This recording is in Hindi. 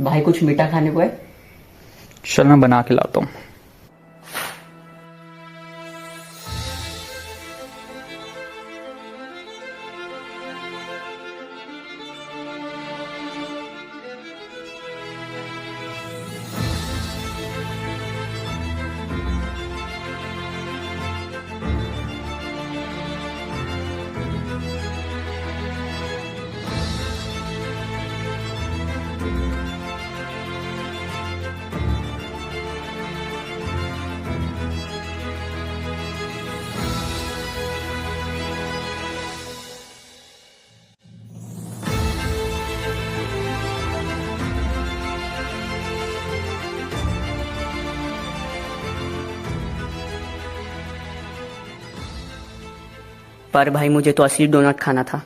भाई कुछ मीठा खाने को है? चल मैं बना के लाता हूँ। पर भाई मुझे तो असली डोनट खाना था।